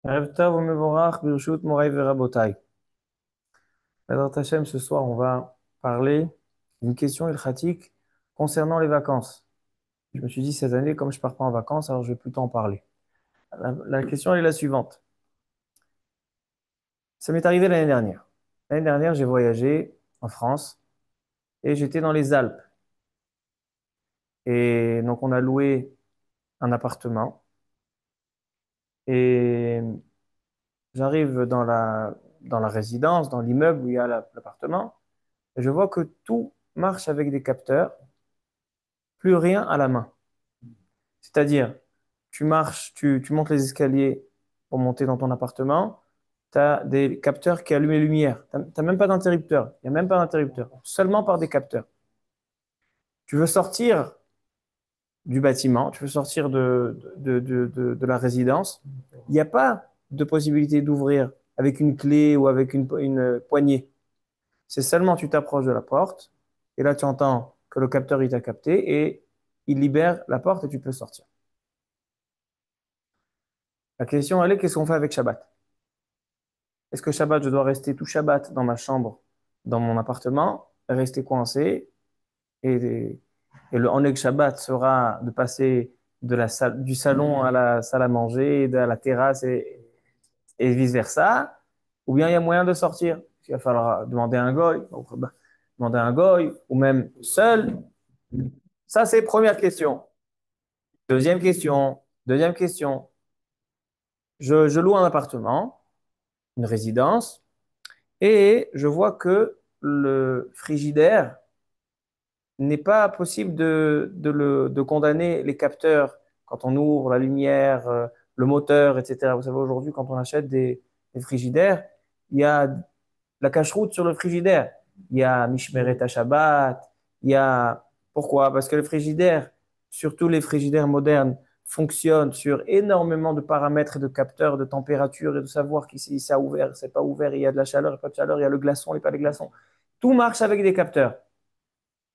Erev Tov u'mevorach birshut morai verabotai. Bezrat Hashem, ce soir, on va parler d'une question ilchatique concernant les vacances. Je me suis dit, cette année, comme je pars pas en vacances, alors je vais plutôt en parler. La question, elle est la suivante. Ça m'est arrivé l'année dernière. L'année dernière, j'ai voyagé en France et j'étais dans les Alpes. Et donc, on a loué un appartement et j'arrive dans la résidence, dans l'immeuble où il y a l'appartement, et je vois que tout marche avec des capteurs, plus rien à la main. C'est-à-dire, tu marches, tu montes les escaliers pour monter dans ton appartement, tu as des capteurs qui allument les lumières. Tu n'as même pas d'interrupteur. Il n'y a même pas d'interrupteur. Seulement par des capteurs. Tu veux sortir du bâtiment, tu veux sortir de la résidence. Il n'y a pas de possibilité d'ouvrir avec une clé ou avec une poignée. C'est seulement tu t'approches de la porte et là tu entends que le capteur il t'a capté et il libère la porte et tu peux sortir. La question, elle est, qu'est-ce qu'on fait avec Shabbat? Est-ce que Shabbat, je dois rester tout Shabbat dans ma chambre, dans mon appartement, rester coincé et, et le Oneg Shabbat sera de passer du salon à la salle à manger, à la terrasse et vice-versa? Ou bien il y a moyen de sortir? Il va falloir demander à un goy, demander à un goy, ou même seul. Ça, c'est première question. Deuxième question. Je loue un appartement, une résidence. Et je vois que le frigidaire n'est pas possible de condamner les capteurs quand on ouvre la lumière, le moteur, etc. Vous savez, aujourd'hui, quand on achète des frigidaires, il y a la cache-route sur le frigidaire. Il y a Mishmeret Shabbat. Il y a... Pourquoi? Parce que le frigidaire, surtout les frigidaires modernes, fonctionnent sur énormément de paramètres et de capteurs de température et de savoir si ça a ouvert, c'est pas ouvert, il y a de la chaleur, il n'y a pas de chaleur, il y a le glaçon et pas de glaçons. Tout marche avec des capteurs.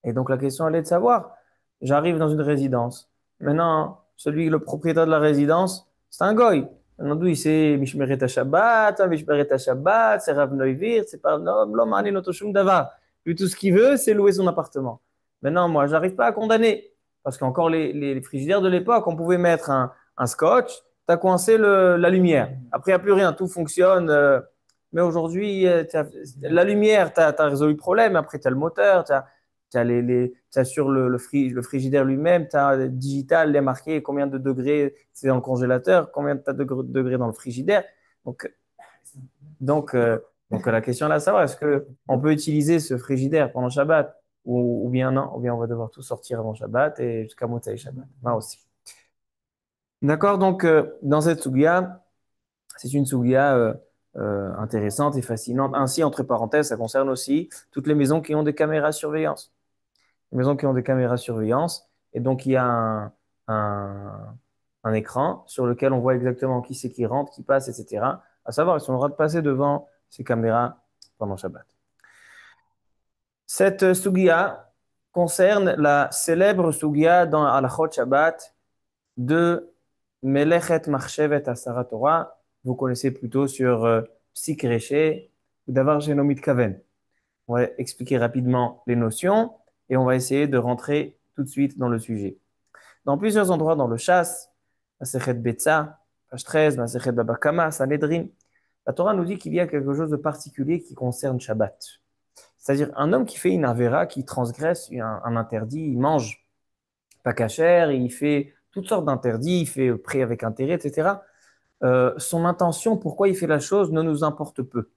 Et donc la question, elle est de savoir, j'arrive dans une résidence. Maintenant, le propriétaire de la résidence, c'est un goy. Maintenant, d'où il sait Mishmeret Shabbat, Mishmeret Shabbat, c'est Rav Neuvir, c'est pas l'homme Ani Notoshum Davar. Lui, tout ce qu'il veut, c'est louer son appartement. Maintenant, moi, j'arrive pas à condamner. Parce qu'encore les frigidaires de l'époque, on pouvait mettre un scotch, tu as coincé la lumière. Après, il n'y a plus rien, tout fonctionne. Mais aujourd'hui, la lumière, tu as résolu le problème. Après, tu as le moteur, t'as sur le frigidaire lui-même, tu as digital, les marqué combien de degrés c'est dans le congélateur, combien de degrés dans le frigidaire. Donc, donc, euh, donc la question là, savoir, est-ce qu'on peut utiliser ce frigidaire pendant Shabbat ou bien non, ou bien on va devoir tout sortir avant Shabbat et jusqu'à Motsai Shabbat. Moi aussi. D'accord, donc dans cette Sugia, c'est une Sugia intéressante et fascinante. Ainsi, entre parenthèses, ça concerne aussi toutes les maisons qui ont des caméras de surveillance. Les maisons qui ont des caméras de surveillance. Et donc, il y a un, un écran sur lequel on voit exactement qui c'est qui rentre, qui passe, etc. À savoir, ils ont le droit de passer devant ces caméras pendant Shabbat. Cette sugia concerne la célèbre sugia dans Halachot Shabbat de Melechet Marchevet Asara Torah. Vous connaissez plutôt sur Psik Reché ou Davar Genomit Kaven. On va expliquer rapidement les notions et on va essayer de rentrer tout de suite dans le sujet. Dans plusieurs endroits dans le Chasse, Masechet Betsa, page 13, Masechet Baba Kama, Sanhedrin, la Torah nous dit qu'il y a quelque chose de particulier qui concerne Shabbat. C'est-à-dire un homme qui fait une avéra, qui transgresse un interdit, il mange pas cachère, il fait toutes sortes d'interdits, il fait prêt avec intérêt, etc. Son intention, pourquoi il fait la chose, ne nous importe peu.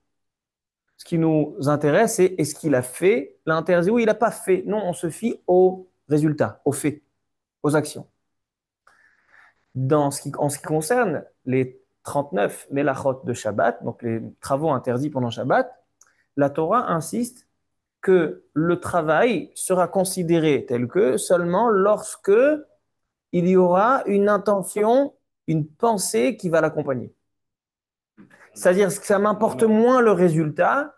Ce qui nous intéresse, c'est est-ce qu'il a fait l'interdit ou il n'a pas fait. Non, on se fie aux résultats, aux faits, aux actions. En ce qui concerne les 39 mélachot de Shabbat, donc les travaux interdits pendant Shabbat, la Torah insiste que le travail sera considéré tel que seulement lorsque il y aura une intention, une pensée qui va l'accompagner. C'est-à-dire que ça m'importe moins le résultat,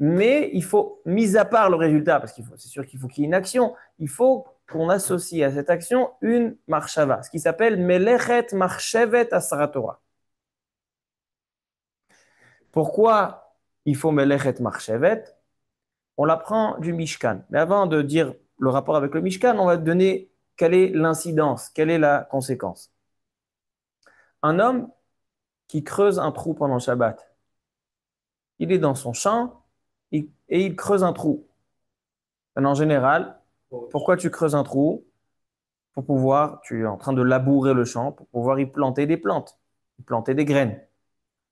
mais il faut, mis à part le résultat, parce c'est sûr qu'il faut qu'il y ait une action, il faut qu'on associe à cette action une marshava, ce qui s'appelle Melechet Marchevet Asara Torah. Pourquoi il faut Melechet Marchevet? On l'apprend du Mishkan. Mais avant de dire le rapport avec le Mishkan, on va donner quelle est l'incidence, quelle est la conséquence. Un homme qui creuse un trou pendant Shabbat, il est dans son champ et il creuse un trou. En général, pourquoi tu creuses un trou? Pour pouvoir, tu es en train de labourer le champ, pour pouvoir y planter des plantes, y planter des graines.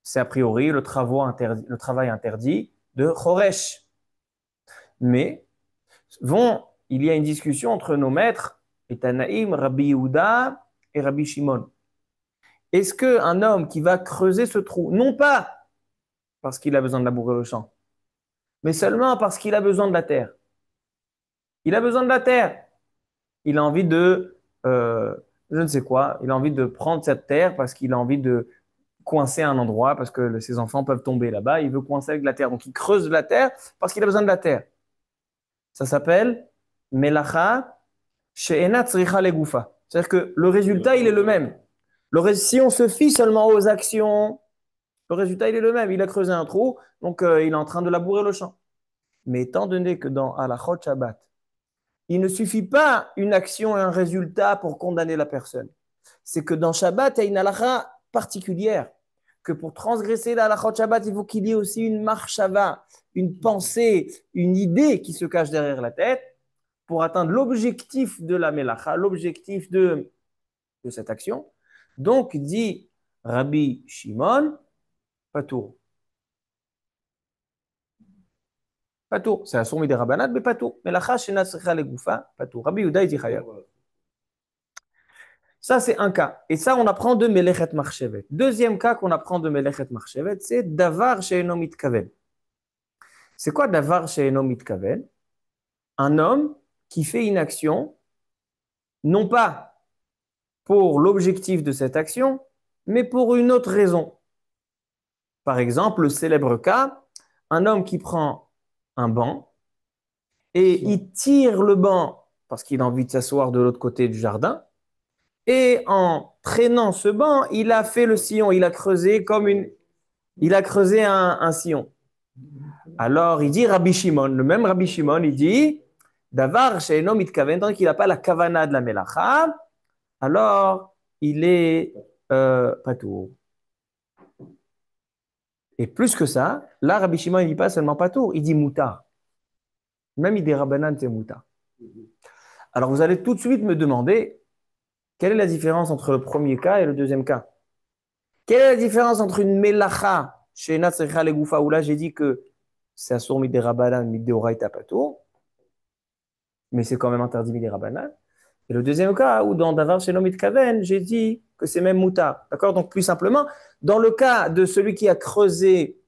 C'est a priori le travail interdit de Choresh. Mais il y a une discussion entre nos maîtres, et Tanaïm, Rabbi Yehuda et Rabbi Shimon. Est-ce qu'un homme qui va creuser ce trou, non pas parce qu'il a besoin de labourer le champ, mais seulement parce qu'il a besoin de la terre. Il a besoin de la terre. Il a envie euh, je ne sais quoi, il a envie de prendre cette terre parce qu'il a envie de coincer un endroit, parce que ses enfants peuvent tomber là-bas, il veut coincer avec de la terre. Donc il creuse de la terre parce qu'il a besoin de la terre. Ça s'appelle Melacha She'ena Tzricha Legufa. C'est-à-dire que le résultat, il est le même. Si on se fie seulement aux actions, le résultat, il est le même. Il a creusé un trou, donc il est en train de labourer le champ. Mais étant donné que dans Halachot Shabbat, il ne suffit pas une action et un résultat pour condamner la personne. C'est que dans Shabbat, il y a une halakha particulière. Que pour transgresser la halakha de Shabbat, il faut qu'il y ait aussi une marshava, une pensée, une idée qui se cache derrière la tête pour atteindre l'objectif de la melacha, l'objectif de cette action. Donc, dit Rabbi Shimon, patour. Patour. C'est un sourmi des rabbanat, mais patour. Melacha, shena tzricha legoufa, patour. Rabbi Yehuda, il dit chayav. Ça, c'est un cas. Et ça, on apprend de Melechet Marchevet. Deuxième cas qu'on apprend de Melechet Marchevet, c'est Davar She'eno Mitkaven. C'est quoi Davar She'eno Mitkaven? Un homme qui fait une action, non pas pour l'objectif de cette action, mais pour une autre raison. Par exemple, le célèbre cas, un homme qui prend un banc et il tire le banc parce qu'il a envie de s'asseoir de l'autre côté du jardin. Et en traînant ce banc, il a fait le sillon, il a creusé un sillon. Alors, il dit Rabbi Shimon, le même Rabbi Shimon, il dit Davar she'eno mitkaven, tant qu'il n'a pas la kavana de la melacha, alors il est patour. Et plus que ça, là, Rabbi Shimon, il ne dit pas seulement patour, il dit moutar. Même il dit Rabbanan, c'est moutar. Alors, vous allez tout de suite me demander quelle est la différence entre le premier cas et le deuxième cas. Quelle est la différence entre une melacha chez Natsricha Legoufa, où là j'ai dit que c'est assour midé rabanan, midé oraita patour, mais c'est quand même interdit midé rabanan. Et le deuxième cas, où dans Davar chez Nomit Kaven, j'ai dit que c'est même moutar. D'accord? Donc plus simplement, dans le cas de celui qui a creusé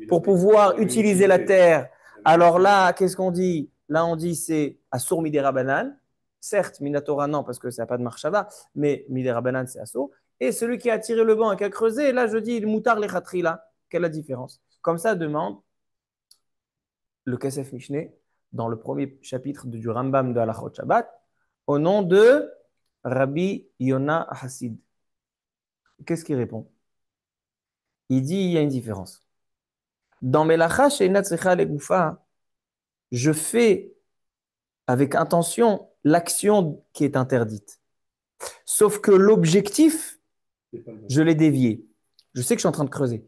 pour pouvoir utiliser la terre, alors là, qu'est-ce qu'on dit? Là, on dit c'est assour midé rabanan. Certes, Minatora non, parce que ça n'a pas de marshava, mais midé rabanan c'est assour. Et celui qui a tiré le banc et qui a creusé, là, je dis, il moutar les khatri, là. Quelle est la différence? Comme ça demande le Kesef Mishneh dans le premier chapitre du Rambam de Halachot Shabbat au nom de Rabbi Yona Hassid. Qu'est-ce qu'il répond? Il dit, il y a une différence. Dans Melacha She'ena Tzricha Legoufa, je fais avec intention l'action qui est interdite. Sauf que l'objectif, je l'ai dévié. Je sais que je suis en train de creuser.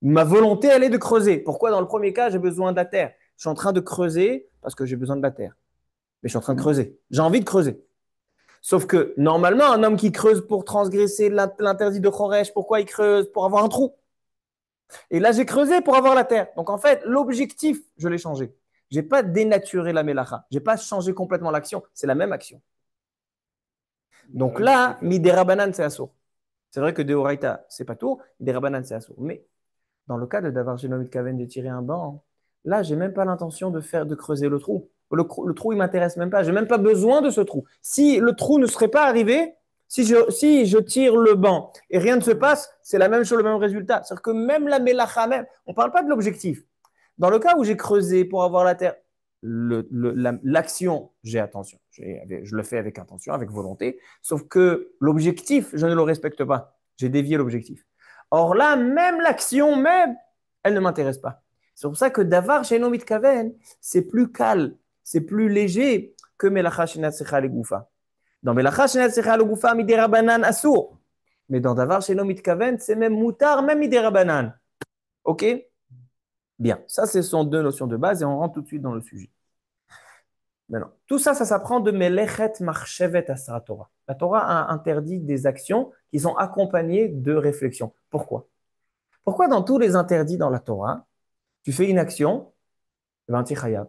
Ma volonté, elle est de creuser. Pourquoi dans le premier cas, j'ai besoin de la terre? Je suis en train de creuser parce que j'ai besoin de la terre. Mais je suis en train de creuser. J'ai envie de creuser. Sauf que normalement, un homme qui creuse pour transgresser l'interdit de Choresh, pourquoi il creuse? Pour avoir un trou. Et là, j'ai creusé pour avoir la terre. Donc en fait, l'objectif, je l'ai changé. Je n'ai pas dénaturé la melacha. Je n'ai pas changé complètement l'action. C'est la même action. Donc là, midérabanan, c'est assourd. C'est vrai que Deoraita, c'est pas tout. Midérabanan, c'est assourd. Mais dans le cas de Davar Genomit Kaven de tirer un banc, là, j'ai même pas l'intention de creuser le trou. Le trou, il m'intéresse même pas. J'ai même pas besoin de ce trou. Si le trou ne serait pas arrivé, si je tire le banc et rien ne se passe, c'est la même chose, le même résultat. C'est-à-dire que même la melacha, même, on ne parle pas de l'objectif. Dans le cas où j'ai creusé pour avoir la terre, l'action, j'ai attention. Je le fais avec intention, avec volonté. Sauf que l'objectif, je ne le respecte pas. J'ai dévié l'objectif. Or là, même l'action, même, elle ne m'intéresse pas. C'est pour ça que davar she'eino mitkaven, c'est plus calme, c'est plus léger que melacha she'ena tsecha legoufa. Dans melacha she'ena tsecha legoufa midirabanan asur. Mais dans davar she'eino mitkaven, c'est même moutar, même midirabanan. Ok? Bien. Ça, ce sont deux notions de base et on rentre tout de suite dans le sujet. Maintenant, tout ça, ça s'apprend de melechet marchevet asra Torah. La Torah a interdit des actions qui sont accompagnées de réflexion. Pourquoi? Pourquoi dans tous les interdits dans la Torah, tu fais une action, eh ben, tu es chayav.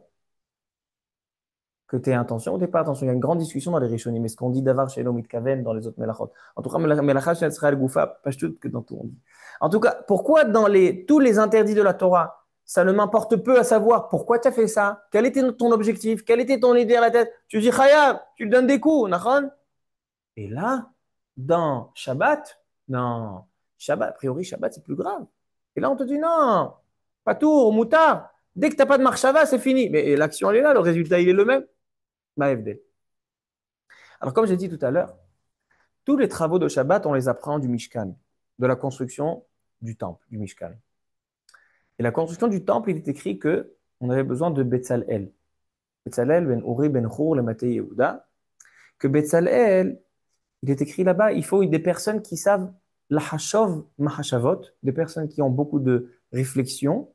Que tu aies intention ou tu n'aies pas attention. Il y a une grande discussion dans les Rishonim. Mais ce qu'on dit d'avar chez mitkaven dans les autres melachot. En tout cas, melacha chez Israël Goufa, pas tout que dans tout on dit. En tout cas, pourquoi dans tous les interdits de la Torah, ça ne m'importe peu à savoir pourquoi tu as fait ça, quel était ton objectif, quelle était ton idée à la tête. Tu dis chayav, tu lui donnes des coups, nachon. Et là, dans Shabbat, non, Shabbat, a priori, Shabbat, c'est plus grave. Et là, on te dit non, pas tout, moutard. Dès que tu n'as pas de marchava, c'est fini. Mais l'action, elle est là, le résultat, il est le même. Maefdel. Alors, comme j'ai dit tout à l'heure, tous les travaux de Shabbat, on les apprend du Mishkan, de la construction du temple, du Mishkan. Et la construction du temple, il est écrit que on avait besoin de Betzalel. Betzalel ben Uri ben Hur le Maté Yehuda. Que Betzalel, il est écrit là-bas, il faut des personnes qui savent la hashov mahashavot, des personnes qui ont beaucoup de réflexion.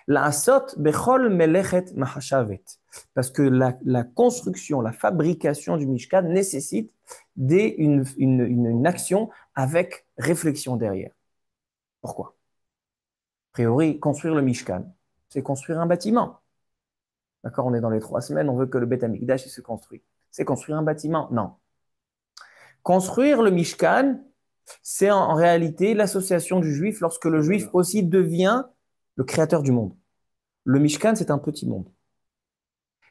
La asot bechol melechet mahashavet. Parce que la construction, la fabrication du Mishkan nécessite une action avec réflexion derrière. Pourquoi? A priori, construire le Mishkan, c'est construire un bâtiment. D'accord, on est dans les 3 semaines, on veut que le Beth Amikdash se construise. C'est construire un bâtiment? Non. Construire le Mishkan, c'est en réalité l'association du juif lorsque le juif aussi devient le créateur du monde. Le Mishkan, c'est un petit monde.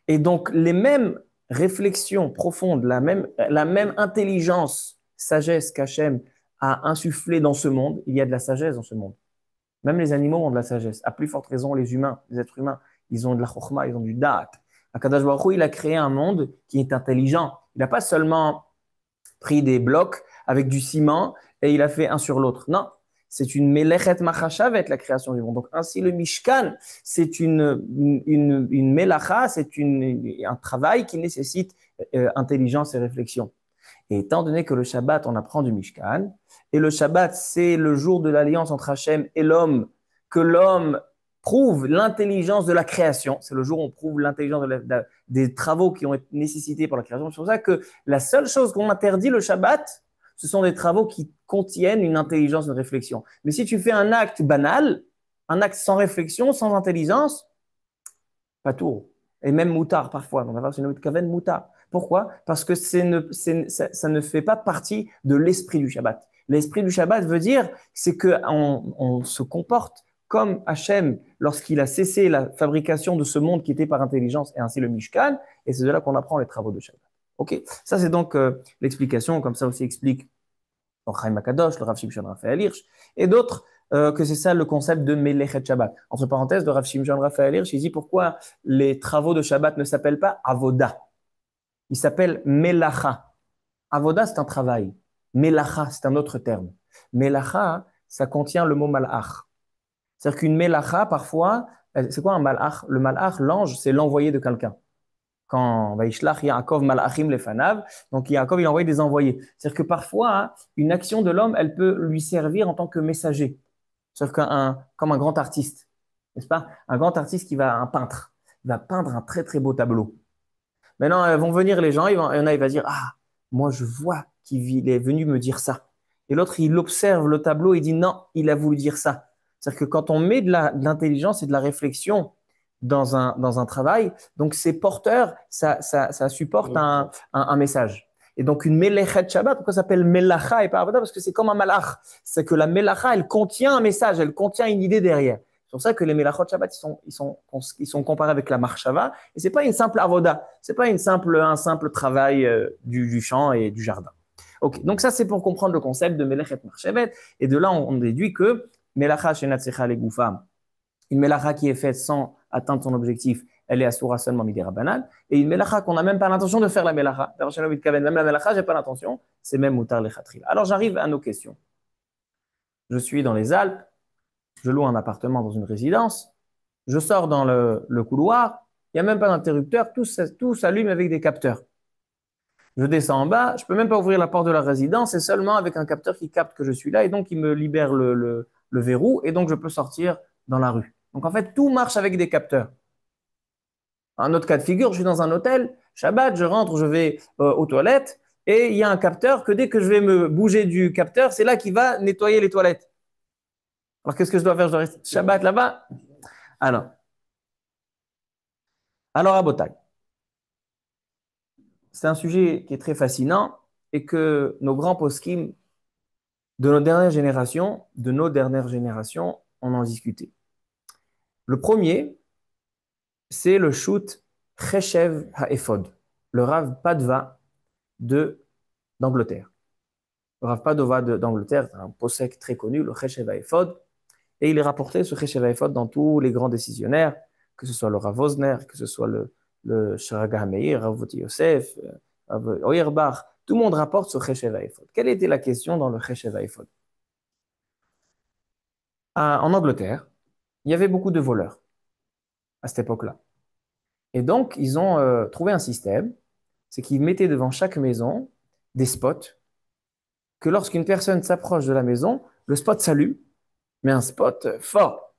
Et donc, les mêmes réflexions profondes, la même intelligence, sagesse qu'Hachem a insufflé dans ce monde, il y a de la sagesse dans ce monde. Même les animaux ont de la sagesse. À plus forte raison, les humains, les êtres humains, ils ont de la chokhma, ils ont du da'at. Akadosh Baruch Hu, il a créé un monde qui est intelligent. Il n'a pas seulement pris des blocs avec du ciment et il a fait un sur l'autre. Non, c'est une melechet machashavet, la création du monde. Donc ainsi le Mishkan, c'est une melacha, c'est un travail qui nécessite intelligence et réflexion. Et étant donné que le Shabbat, on apprend du Mishkan, et le Shabbat, c'est le jour de l'alliance entre Hachem et l'homme, que l'homme prouve l'intelligence de la création. C'est le jour où on prouve l'intelligence des travaux qui ont été nécessités pour la création. C'est pour ça que la seule chose qu'on interdit le Shabbat, ce sont des travaux qui contiennent une intelligence, une réflexion. Mais si tu fais un acte banal, un acte sans réflexion, sans intelligence, pas tout. Et même moutard parfois. On va voir c'est une kaven moutard. Pourquoi? Parce que ça ne fait pas partie de l'esprit du Shabbat. L'esprit du Shabbat veut dire c'est qu'on se comporte comme Hachem lorsqu'il a cessé la fabrication de ce monde qui était par intelligence et ainsi le Mishkan. Et c'est de là qu'on apprend les travaux de Shabbat. Ok, ça c'est donc l'explication. Comme ça aussi explique le Chaim Akadosh, le Rav Shimshon Raphaël Hirsch et d'autres. Que c'est ça le concept de Melechet Shabbat. Entre parenthèses, le Rav Shimshon Raphaël Hirsch, il dit pourquoi les travaux de Shabbat ne s'appellent pas Avoda. Il s'appelle Melacha. Avoda, c'est un travail. Melacha, c'est un autre terme. Melacha, ça contient le mot malach. C'est-à-dire qu'une Melacha, parfois, c'est quoi un malach? Le malach, l'ange, c'est l'envoyé de quelqu'un. Quand Vaishlach Yaakov Malachim Lefanav, donc Yaakov, il envoie des envoyés. C'est-à-dire que parfois, une action de l'homme, elle peut lui servir en tant que messager. C'est-à-dire comme un grand artiste, n'est-ce pas? Un grand artiste un peintre, il va peindre un très très beau tableau. Maintenant, vont venir les gens, il y en a, il va dire, ah, moi je vois qu'il est venu me dire ça. Et l'autre, il observe le tableau et dit, non, il a voulu dire ça. C'est-à-dire que quand on met de l'intelligence et de la réflexion dans un travail, donc c'est porteur, ça supporte un message. Et donc une melechet Shabbat, pourquoi ça s'appelle melacha et pas avoda? Parce que c'est comme un malach. C'est que la melacha, elle contient un message, elle contient une idée derrière. C'est pour ça que les melachot Shabbat, ils sont comparés avec la marshava. Et c'est pas une simple avoda, c'est pas un simple travail du champ et du jardin. Ok, donc ça c'est pour comprendre le concept de melechet marchevet. Et de là, on déduit que melacha shenatsecha legoufa, une melacha qui est faite sans atteindre son objectif, elle est assoura seulement midera banane. Et une melacha qu'on n'a même pas l'intention de faire la melacha, même la melacha, j'ai pas l'intention, c'est même mutar lechatrila. Alors j'arrive à nos questions. Je suis dans les Alpes, Je loue un appartement dans une résidence. Je sors dans le couloir. Il n'y a même pas d'interrupteur. Tout s'allume avec des capteurs. Je descends en bas. Je peux même pas ouvrir la porte de la résidence. C'est seulement avec un capteur qui capte que je suis là. Et donc, il me libère le verrou. Et donc, je peux sortir dans la rue. Donc, en fait, tout marche avec des capteurs. Un autre cas de figure, je suis dans un hôtel. Shabbat, je rentre, je vais aux toilettes. Et il y a un capteur que dès que je vais me bouger du capteur, c'est là qu'il va nettoyer les toilettes. Alors, qu'est-ce que je dois faire? Je dois rester Shabbat là-bas? Alors, alors à Botag. C'est un sujet qui est très fascinant et que nos grands poskim de nos dernières générations, on en discuté. Le premier, c'est le shoot Cheshev HaEphod, le Rav Padva d'Angleterre. Le Rav Padova d'Angleterre, c'est un posek très connu, le Cheshev HaEphod, et il est rapporté ce Cheshev HaEphod dans tous les grands décisionnaires, que ce soit le Rav Osner, que ce soit le Shraga Meir, Rav Voti Yosef, Rav Auerbach, tout le monde rapporte ce Cheshev HaEphod. Quelle était la question dans le Cheshev HaEphod? En Angleterre, il y avait beaucoup de voleurs à cette époque-là. Et donc, ils ont trouvé un système, c'est qu'ils mettaient devant chaque maison des spots, que lorsqu'une personne s'approche de la maison, le spot s'allume, mais un spot fort.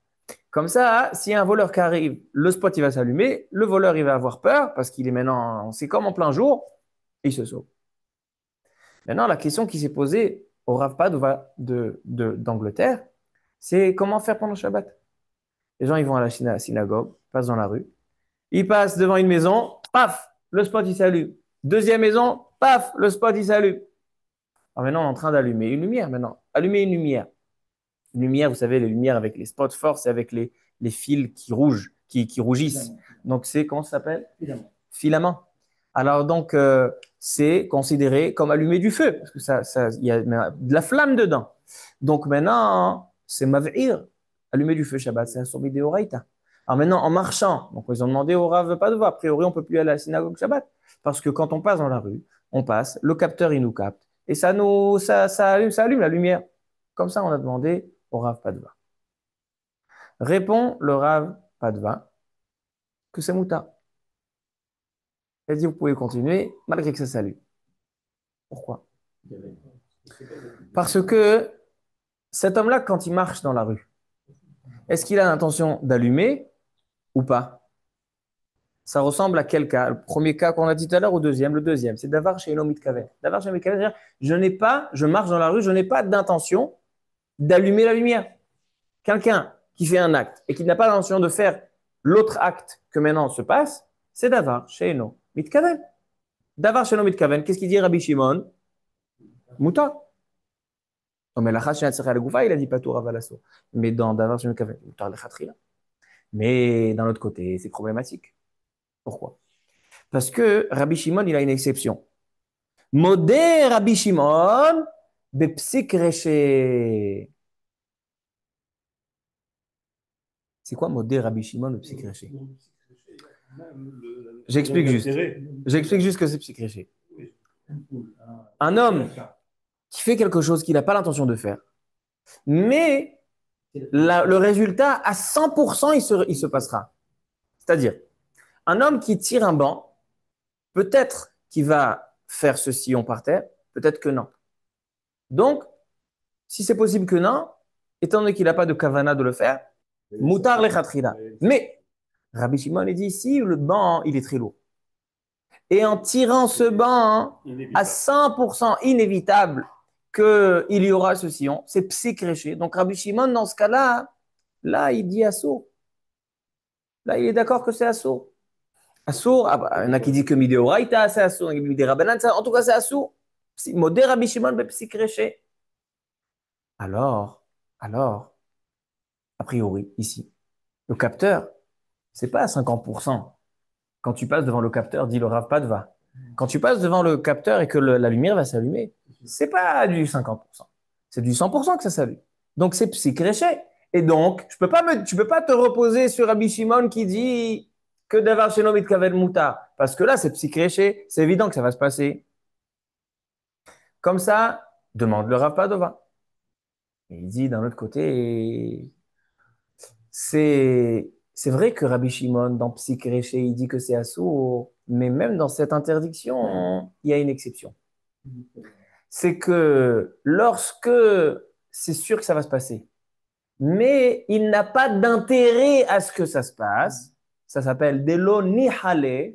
Comme ça, s'il y a un voleur qui arrive, le spot il va s'allumer, le voleur il va avoir peur parce qu'il est maintenant, c'est comme en plein jour, et il se sauve. Maintenant, la question qui s'est posée au Rav Pad d'Angleterre, c'est comment faire pendant le Shabbat? Les gens ils vont à la synagogue, passent dans la rue, ils passent devant une maison, paf, le spot il s'allume. Deuxième maison, paf, le spot il s'allume. Alors maintenant, on est en train d'allumer une lumière maintenant. Allumer une lumière. Une lumière, vous savez, les lumières avec les spots forts, c'est avec les fils qui rougissent. Donc, c'est, comment ça s'appelle? Filament. Alors, donc, c'est considéré comme allumer du feu, parce que il y a de la flamme dedans. Donc, maintenant, c'est mav'ir, allumer du feu Shabbat, c'est un sommet d'Eoraïta. Alors maintenant, en marchant, donc ils ont demandé au Rav Padova, a priori, on ne peut plus aller à la synagogue Shabbat, parce que quand on passe dans la rue, on passe, le capteur, il nous capte, et ça allume la lumière. Comme ça, on a demandé au Rav Padva. Répond le Rav Padva que c'est Mouta. Elle dit, vous pouvez continuer malgré que ça s'allume. Pourquoi? Parce que cet homme-là, quand il marche dans la rue, est-ce qu'il a l'intention d'allumer ou pas? Ça ressemble à quel cas? Le premier cas qu'on a dit tout à l'heure ou le deuxième, c'est d'avoir chez Enomit Kaven. D'avoir chez Enomit Kaven, c'est-à-dire, je marche dans la rue, je n'ai pas d'intention d'allumer la lumière. Quelqu'un qui fait un acte et qui n'a pas l'intention de faire l'autre acte que maintenant se passe, c'est d'avoir chez Enomit Kaven. Davar shelo mitkaven, qu'est-ce qu'il dit Rabbi Shimon? Mouta. Non, mais la chach le goufa, il a dit pas tout ravalasso. Mais dans Davar shelo mitkaven, moutar le khatrila. Mais d'un autre côté, c'est problématique. Pourquoi? Parce que Rabbi Shimon, il a une exception. Modé Rabbi Shimon, bepsik reché. C'est quoi modé Rabbi Shimon, bepsik reché? J'explique juste. J'explique juste que c'est psik reché. Un homme qui fait quelque chose qu'il n'a pas l'intention de faire, mais le résultat, à 100%, il se passera. C'est-à-dire, un homme qui tire un banc, peut-être qu'il va faire ce sillon par terre, peut-être que non. Donc, si c'est possible que non, étant donné qu'il n'a pas de kavana de le faire, moutar le khatrila. Mais, Rabbi Shimon, il dit ici, le banc, il est très lourd. Et en tirant ce banc, à 100% inévitable qu'il y aura ce sillon, c'est psychréché. Donc, Rabbi Shimon, dans ce cas-là, là, il dit assaut. Là, il est d'accord que c'est assaut. Assour, ah bah, il y en a qui disent que Mideoraita, c'est assour, il y en a qui disent Rabanan, en tout cas, c'est assour. Modé Rabbi Shimon, psychréché. Alors, alors, a priori, ici, le capteur, c'est pas à 50%. Quand tu passes devant le capteur, dit le Rav Padva. Quand tu passes devant le capteur et que la lumière va s'allumer, c'est pas du 50%. C'est du 100% que ça s'allume. Donc, c'est psychréché. Et donc, tu peux pas te reposer sur Rabbi Shimon qui dit que d'avoir chez Nomit Kavel Mouta. Parce que là, c'est psychréché. C'est évident que ça va se passer. Comme ça, demande le Rav Padova. Et il dit d'un autre côté, c'est vrai que Rabbi Shimon, dans Psik Réché, il dit que c'est assourd, mais même dans cette interdiction, il y a une exception. C'est que lorsque c'est sûr que ça va se passer, mais il n'a pas d'intérêt à ce que ça se passe, ça s'appelle des lo nihale,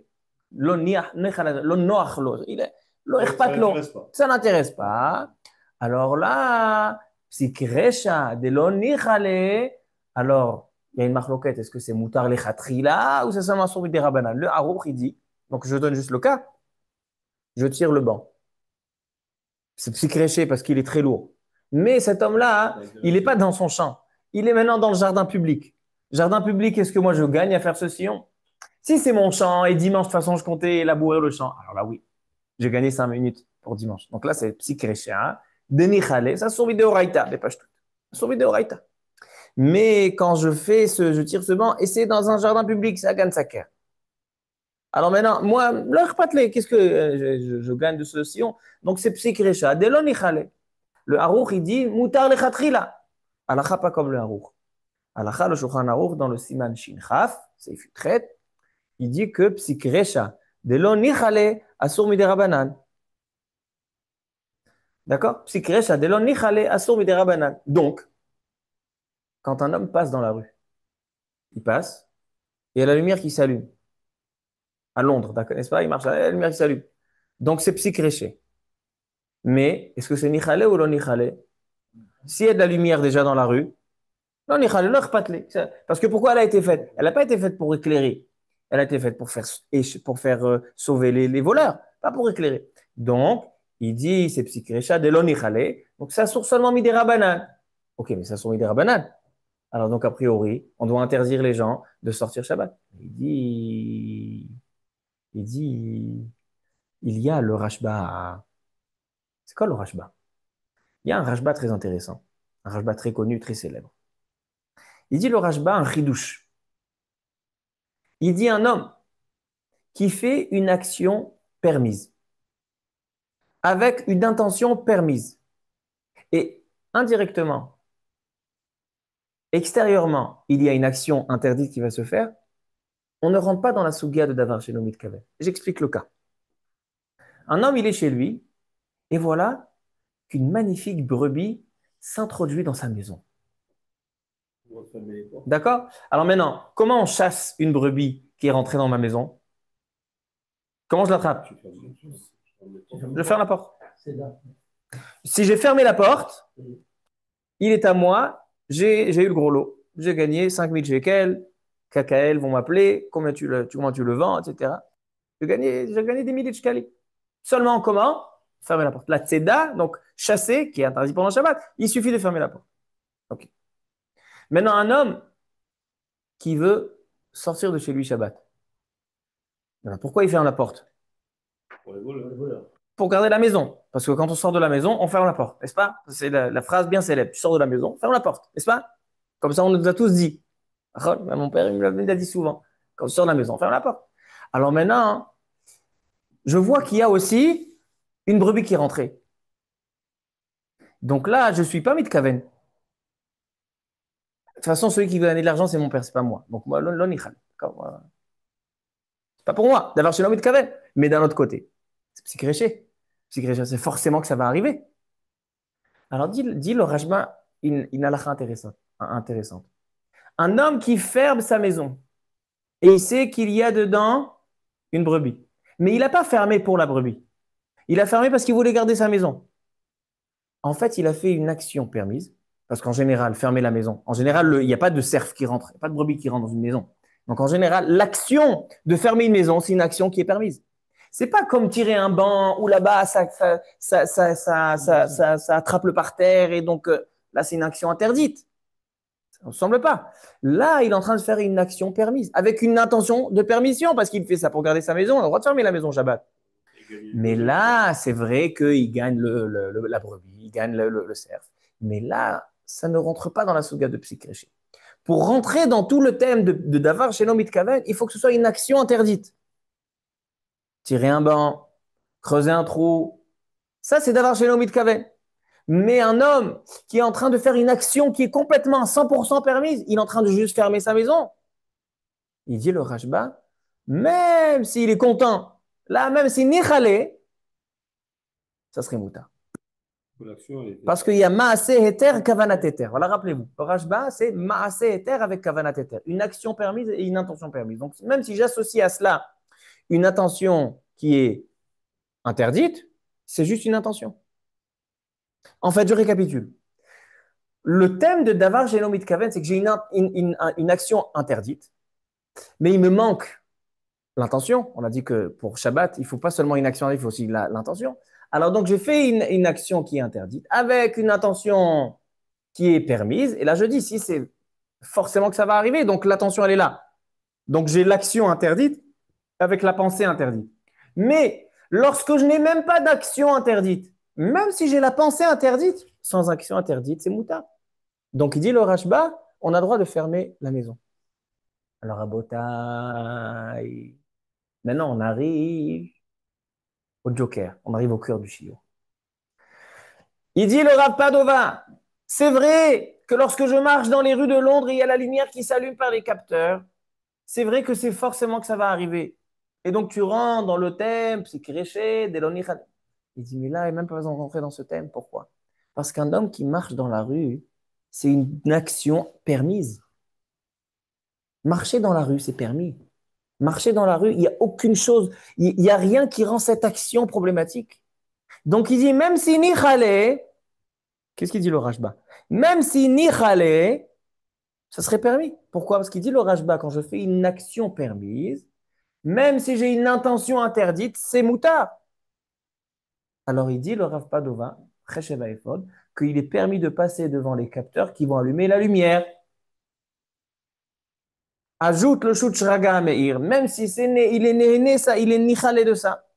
lo noach lo, lo Ça ikhpat lo, l'intéresse pas. ça n'intéresse pas. Alors là, psikresha, des lo nihale, alors il y a une marloquette, est-ce que c'est moutar le khatrila ou c'est seulement sur des rabanan? Le Harouk, il dit, donc je donne juste le cas, je tire le banc. C'est psychréché parce qu'il est très lourd. Mais cet homme-là, il n'est pas dans son champ. Il est maintenant dans le jardin public. Jardin public, est-ce que moi je gagne à faire ce sillon? Si c'est mon champ et dimanche, de toute façon, je comptais labourer le champ, alors là, oui, j'ai gagné 5 minutes pour dimanche. Donc là, c'est psychréché. Hein? Denichale, ça sur vidéo raïta, mais pas tout. Sur vidéo raïta. Mais quand je tire ce banc, et c'est dans un jardin public, ça gagne sa kère. Alors maintenant, moi, leur patlé, qu'est-ce que je gagne de ce sillon? Donc c'est psychrécha, delonichale. Le Harouk, il dit Moutar lechatchila. Alacha, pas comme le Harouk. Alacha, le Shulchan Aruch, dans le Siman Shin Chaf, c'est Futret, il dit que Psikresha, de lo nichale, asur miderabanan. D'accord? Psikresha, de lo nichale, asur miderabanan. Donc, quand un homme passe dans la rue, il passe, et il y a la lumière qui s'allume. À Londres, d'accord, n'est-ce pas? Il marche, la lumière qui s'allume. Donc, c'est Psikresha. Mais, est-ce que c'est nichale ou lo nichale? S'il y a de la lumière déjà dans la rue, non, parce que pourquoi elle a été faite? Elle n'a pas été faite pour éclairer. Elle a été faite pour faire sauver les voleurs, pas pour éclairer. Donc, il dit, c'est psychrécha de l'onichale. Donc, ça sort seulement midera banane. Ok, mais ça sort midera banane. Alors, donc, a priori, on doit interdire les gens de sortir Shabbat. Il dit, il y a le Rashba. C'est quoi le Rashba? Il y a un Rashba très intéressant. Un Rashba très connu, très célèbre. Il dit le Rashba, un chidouche. Il dit un homme qui fait une action permise, avec une intention permise. Et indirectement, extérieurement, il y a une action interdite qui va se faire, on ne rentre pas dans la sougia de Davar Shenomit Kavel. J'explique le cas. Un homme, il est chez lui, et voilà qu'une magnifique brebis s'introduit dans sa maison. D'accord? Alors maintenant, comment on chasse une brebis qui est rentrée dans ma maison? Comment je l'attrape? Je ferme la porte. Si j'ai fermé la porte, il est à moi, j'ai eu le gros lot. J'ai gagné 5000 shekels, KKL vont m'appeler, comment tu le vends, etc. J'ai gagné des milliers de shekels. Seulement comment? Fermer la porte. La tzeda, donc chasser, qui est interdit pendant le Shabbat, il suffit de fermer la porte. Ok. Maintenant, un homme qui veut sortir de chez lui Shabbat. Alors, pourquoi il ferme la porte? Pour les voleurs. Pour garder la maison. Parce que quand on sort de la maison, on ferme la porte, n'est-ce pas? C'est la phrase bien célèbre. Tu sors de la maison, ferme la porte, n'est-ce pas? Comme ça, on nous a tous dit. Mon père, il me l'a dit souvent. Quand tu sors de la maison, ferme la porte. Alors maintenant, je vois qu'il y a aussi une brebis qui est rentrée. Donc là, je ne suis pas mitkaven. De toute façon, celui qui veut donner de l'argent, c'est mon père, c'est pas moi. Donc moi, l'onichal. C'est pas pour moi d'avoir chez l'homme mitkaven. Mais d'un autre côté, c'est psychréché. Psychréché, c'est forcément que ça va arriver. Alors dit le Rajma une halakha intéressante. Un homme qui ferme sa maison et il sait qu'il y a dedans une brebis. Mais il n'a pas fermé pour la brebis. Il a fermé parce qu'il voulait garder sa maison. En fait, il a fait une action permise, parce qu'en général, fermer la maison, en général, il n'y a pas de cerf qui rentre, il n'y a pas de brebis qui rentre dans une maison. Donc en général, l'action de fermer une maison, c'est une action qui est permise. C'est pas comme tirer un banc où là-bas, ça attrape le parterre et donc là, c'est une action interdite. Ça ne semble pas. Là, il est en train de faire une action permise, avec une intention de permission, parce qu'il fait ça pour garder sa maison. On a le droit de fermer la maison Shabbat. Mais là, c'est vrai qu'il gagne la brebis, il gagne le cerf. Mais là, ça ne rentre pas dans la souga de psychréché. Pour rentrer dans tout le thème de Davar chez Mitkaven, il faut que ce soit une action interdite. Tirer un banc, creuser un trou, ça c'est Davar chez Mitkaven. Mais un homme qui est en train de faire une action qui est complètement à 100% permise, il est en train de juste fermer sa maison. Il dit le Rajba, même s'il est content, là, même s'il n'est chalé, ça serait mouta. L'action, elle était. Parce qu'il y a maase heter, kavanat heter. Voilà, rappelez-vous. Le Rajba, c'est maase heter avec kavanat heter. Une action permise et une intention permise. Donc, même si j'associe à cela une intention qui est interdite, c'est juste une intention. En fait, je récapitule. Le thème de Davar Geno Mitkaven, c'est que j'ai une action interdite, mais il me manque l'intention. On a dit que pour Shabbat, il ne faut pas seulement une action, il faut aussi l'intention. Alors donc, j'ai fait une action qui est interdite avec une intention qui est permise. Et là, je dis, si c'est forcément que ça va arriver, donc l'attention, elle est là. Donc, j'ai l'action interdite avec la pensée interdite. Mais lorsque je n'ai même pas d'action interdite, même si j'ai la pensée interdite, sans action interdite, c'est mouta. Donc, il dit le Rashba, on a le droit de fermer la maison. Alors, à Botaï, maintenant, on arrive au Joker, on arrive au cœur du chiot. Il dit le Rav Padova, c'est vrai que lorsque je marche dans les rues de Londres, il y a la lumière qui s'allume par les capteurs. C'est vrai que c'est forcément que ça va arriver. Et donc tu rentres dans le thème, psychréché, Delonicha. Il dit, mais là, il n'est même pas besoin de rentrer dans ce thème. Pourquoi? Parce qu'un homme qui marche dans la rue, c'est une action permise. Marcher dans la rue, c'est permis. Marcher dans la rue, il n'y a aucune chose, il n'y a rien qui rend cette action problématique. Donc il dit, même si ni khalé, qu'est-ce qu'il dit le Rajba? Même si ni khalé, ça serait permis. Pourquoi? Parce qu'il dit le Rajba, quand je fais une action permise, même si j'ai une intention interdite, c'est mouta. Alors il dit le Rav Padova, Chesheva Ephod, qu'il est permis de passer devant les capteurs qui vont allumer la lumière. Ajoute le shoot shraga meir, même si c'est né, il est né ça, il est nichalé de ça.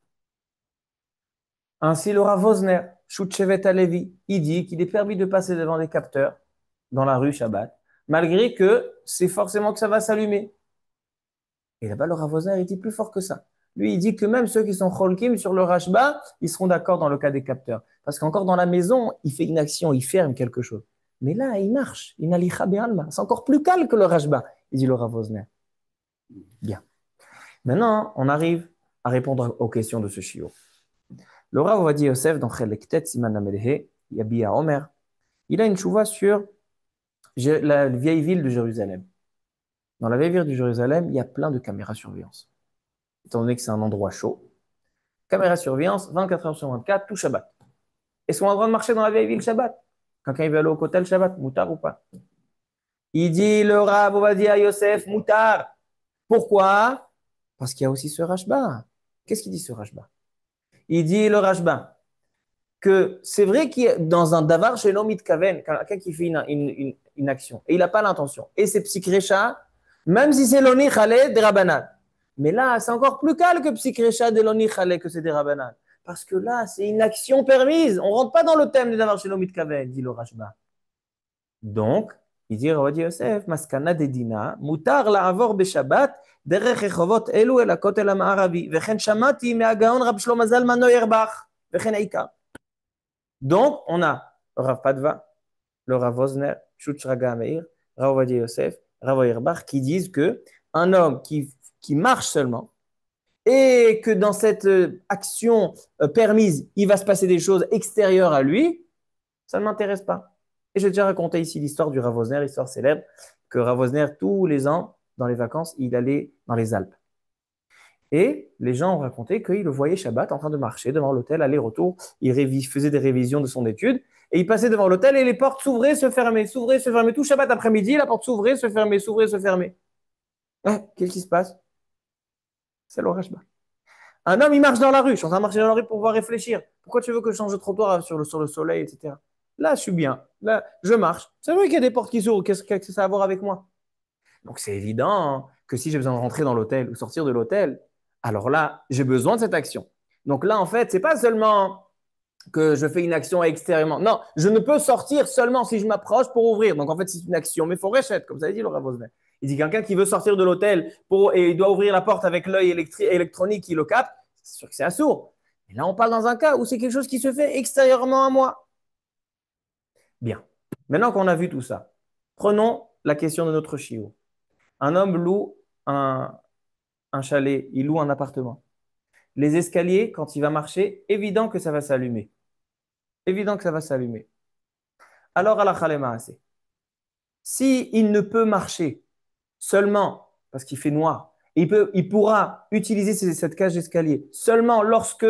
Ainsi le Rav Vosner, shoot shevet Alevi, il dit qu'il est permis de passer devant les capteurs dans la rue Shabbat, malgré que c'est forcément que ça va s'allumer. Et là-bas, le Rav Vosner, il dit plus fort que ça. Lui, il dit que même ceux qui sont cholkim sur le Rashba, ils seront d'accord dans le cas des capteurs. Parce qu'encore dans la maison, il fait une action, il ferme quelque chose. Mais là, il marche. Il n'a l'ikha be'alma. C'est encore plus calme que le Rashba, il dit le Rav Vosner. Bien. Maintenant, on arrive à répondre aux questions de ce chiot. Le Rav Ovadia Yosef, dans Chelektet Siman Amelhe, Yabia Omer, il a une chouva sur la vieille ville de Jérusalem. Dans la vieille ville de Jérusalem, il y a plein de caméras surveillance. Étant donné que c'est un endroit chaud, caméra surveillance, 24 heures sur 24, tout Shabbat. Est-ce qu'on a le droit de marcher dans la vieille ville Shabbat? Quelqu'un il veut aller au Kotel Shabbat, moutar ou pas? Il dit le Rav Ovadia Yosef, moutar. Pourquoi? Parce qu'il y a aussi ce Rashba. Qu'est-ce qu'il dit ce Rashba? Il dit le Rashba que c'est vrai qu'il y a dans un davar chez l'homme kaven, quelqu'un qui fait une action et il n'a pas l'intention. Et c'est psychrécha, même si c'est l'oni khaled des rabanan. Mais là, c'est encore plus calme que psychrécha de l'oni khaled que c'est des rabanan. Parce que là, c'est une action permise. On ne rentre pas dans le thème des davar chez l'homme kaven, dit le Rashba. Donc, il dit Ravadi Yosef, Maskana de Dina, Mutar la'avor beshabbat, derech rechovot elu el hakotel ha'ma'aravi, vechen shamati me'agaon Rab Shlomo Zalman Noyerbach, vechen eikar. Donc, on a Rav Padva, le Rav Vosner, Shuchraga Meir, Rav Ovadia Yosef, Rav Auerbach, qui disent que un homme qui marche seulement et que dans cette action permise, il va se passer des choses extérieures à lui, ça ne m'intéresse pas. Et j'ai déjà raconté ici l'histoire du Rav Vosner, histoire célèbre, que Rav Vosner, tous les ans, dans les vacances, il allait dans les Alpes. Et les gens ont raconté qu'il le voyait Shabbat en train de marcher devant l'hôtel, aller-retour. Il faisait des révisions de son étude. Et il passait devant l'hôtel et les portes s'ouvraient, se fermaient, s'ouvraient, se fermaient. Tout Shabbat après-midi, la porte s'ouvrait, se fermait, s'ouvrait, se fermait. Ah, qu'est-ce qui se passe? C'est le Rashba. Un homme, il marche dans la rue. Je suis en train de marcher dans la rue pour pouvoir réfléchir. Pourquoi tu veux que je change de trottoir sur le soleil, etc. Là, je suis bien. Là, je marche. C'est vrai qu'il y a des portes qui s'ouvrent. Qu'est-ce que ça a à voir avec moi? Donc, c'est évident hein, que si j'ai besoin de rentrer dans l'hôtel ou sortir de l'hôtel, alors là, j'ai besoin de cette action. Donc là, en fait, c'est pas seulement que je fais une action extérieurement. Non, je ne peux sortir seulement si je m'approche pour ouvrir. Donc en fait, c'est une action, mais il faut réchette, comme ça a dit le Rav Vosner. Il dit quelqu'un qui veut sortir de l'hôtel et il doit ouvrir la porte avec l'œil électronique qui le capte, c'est sûr que c'est assourd. Mais là, on parle dans un cas où c'est quelque chose qui se fait extérieurement à moi. Bien. Maintenant qu'on a vu tout ça, prenons la question de notre chiot. Un homme loue un, un chalet, il loue un appartement. Les escaliers, quand il va marcher, évident que ça va s'allumer. Évident que ça va s'allumer. Alors, à la khalema assez. Si il ne peut marcher seulement parce qu'il fait noir, il pourra utiliser cette cage d'escalier seulement lorsque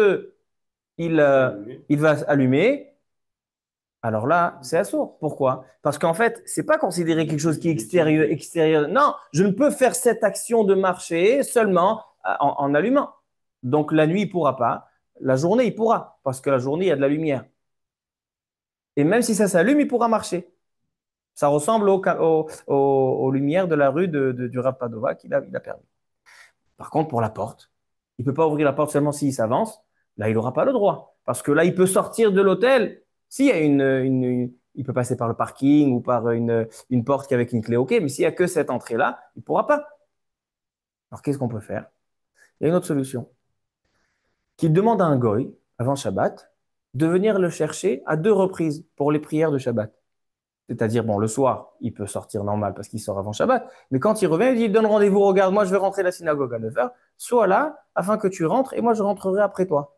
il, C'est euh, allumé. il va allumer. Alors là, c'est assourd. Pourquoi? Parce qu'en fait, c'est pas considéré quelque chose qui est extérieur. Non, je ne peux faire cette action de marcher seulement en allumant. Donc la nuit, il pourra pas. La journée, il pourra. Parce que la journée, il y a de la lumière. Et même si ça s'allume, il pourra marcher. Ça ressemble aux lumières de la rue du Rav Padova il a permis. Par contre, pour la porte, il ne peut pas ouvrir la porte seulement s'il s'avance. Là, il n'aura pas le droit. Parce que là, il peut sortir de l'hôtel. S'il y a il peut passer par le parking ou par une porte qui est avec une clé, ok. Mais s'il n'y a que cette entrée-là, il ne pourra pas. Alors, qu'est-ce qu'on peut faire? Il y a une autre solution. Qu'il demande à un goy, avant Shabbat, de venir le chercher à 2 reprises pour les prières de Shabbat. C'est-à-dire, bon, le soir, il peut sortir normal parce qu'il sort avant Shabbat. Mais quand il revient, il dit, donne rendez-vous, regarde, moi je vais rentrer à la synagogue à 9h. Sois là afin que tu rentres et moi je rentrerai après toi.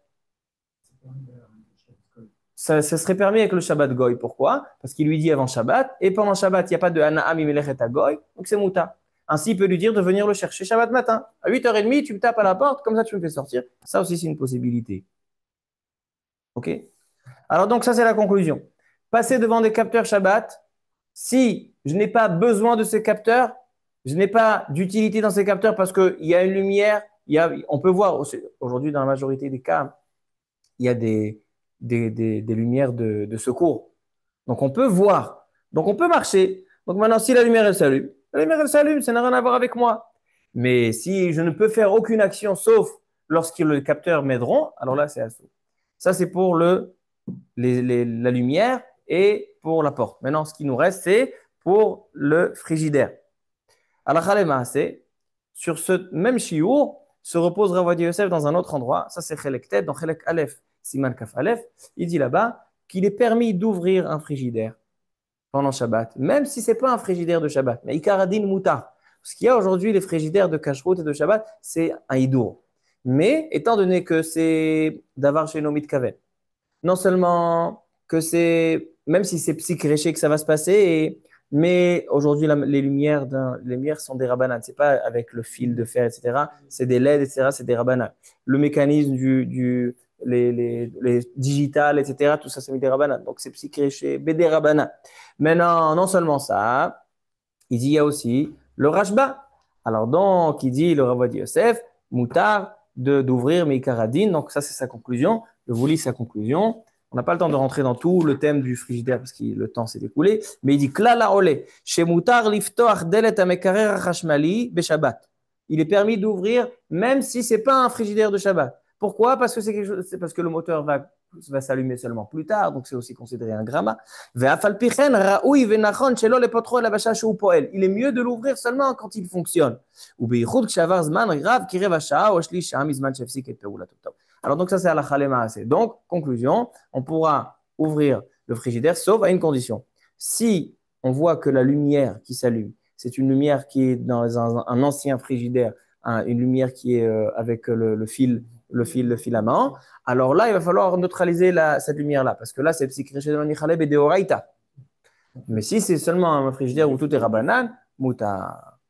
Ça serait permis avec le Shabbat Goy. Pourquoi? Parce qu'il lui dit avant Shabbat, et pendant Shabbat, il n'y a pas de Hanaam Imelech et Goy, donc c'est Mouta. Ainsi, il peut lui dire de venir le chercher Shabbat matin. À 8h30, tu me tapes à la porte, comme ça tu me fais sortir. Ça aussi, c'est une possibilité. OK? Alors donc, ça, c'est la conclusion. Passer devant des capteurs Shabbat, si je n'ai pas besoin de ces capteurs, je n'ai pas d'utilité dans ces capteurs parce qu'il y a une lumière, on peut voir aujourd'hui dans la majorité des cas, il y a des lumières de secours. Donc on peut voir, donc on peut marcher. Donc maintenant, si la lumière elle s'allume, la lumière elle s'allume, ça n'a rien à voir avec moi. Mais si je ne peux faire aucune action sauf lorsque les capteurs m'aideront, alors là c'est assaut. Ça c'est pour la lumière et pour la porte. Maintenant, ce qui nous reste, c'est pour le frigidaire. Alors, c'est sur ce même chiour se repose Rav Yosef dans un autre endroit. Ça, c'est Chelek Tet, dans Chelek Aleph, Siman Kaf Aleph. Il dit là-bas qu'il est permis d'ouvrir un frigidaire pendant Shabbat, même si ce n'est pas un frigidaire de Shabbat, mais Ikaradin Moutar. Ce qu'il y a aujourd'hui, les frigidaires de Kashrut et de Shabbat, c'est un hidour. Mais étant donné que c'est d'avar chez Nomit Kaven, non seulement que c'est, même si c'est psyché que ça va se passer, mais aujourd'hui, les lumières sont des rabbanan. C'est pas avec le fil de fer, etc. C'est des LED, etc. C'est des rabbanan. Le mécanisme les digitales, etc. Tout ça, c'est des rabbanan. Donc, c'est psyché, des rabbanan. Maintenant, non seulement ça, il dit, il y a aussi le rashba. Alors, donc, il dit, le Rav Yosef, moutar, d'ouvrir Meikaradin. Donc, ça, c'est sa conclusion. Je vous lis sa conclusion. On n'a pas le temps de rentrer dans tout le thème du frigidaire parce que le temps s'est écoulé. Mais il dit, klala ole, chez moutar liftoach delet amekarer hashmali beshabbat. Il est permis d'ouvrir même si c'est pas un frigidaire de Shabbat. Pourquoi? Parce que c'est parce que le moteur va s'allumer seulement plus tard, donc c'est aussi considéré un gramma. Il est mieux de l'ouvrir seulement quand il fonctionne. Alors donc ça c'est à la khalema. Donc conclusion, on pourra ouvrir le frigidaire sauf à une condition. Si on voit que la lumière qui s'allume, c'est une lumière qui est dans un ancien frigidaire, une lumière qui est avec le filament, alors là, il va falloir neutraliser cette lumière-là, parce que là, c'est psyché de l'Anichaleb et de Horaïta. Mais si c'est seulement un frigidaire où tout est rabanan, mouta.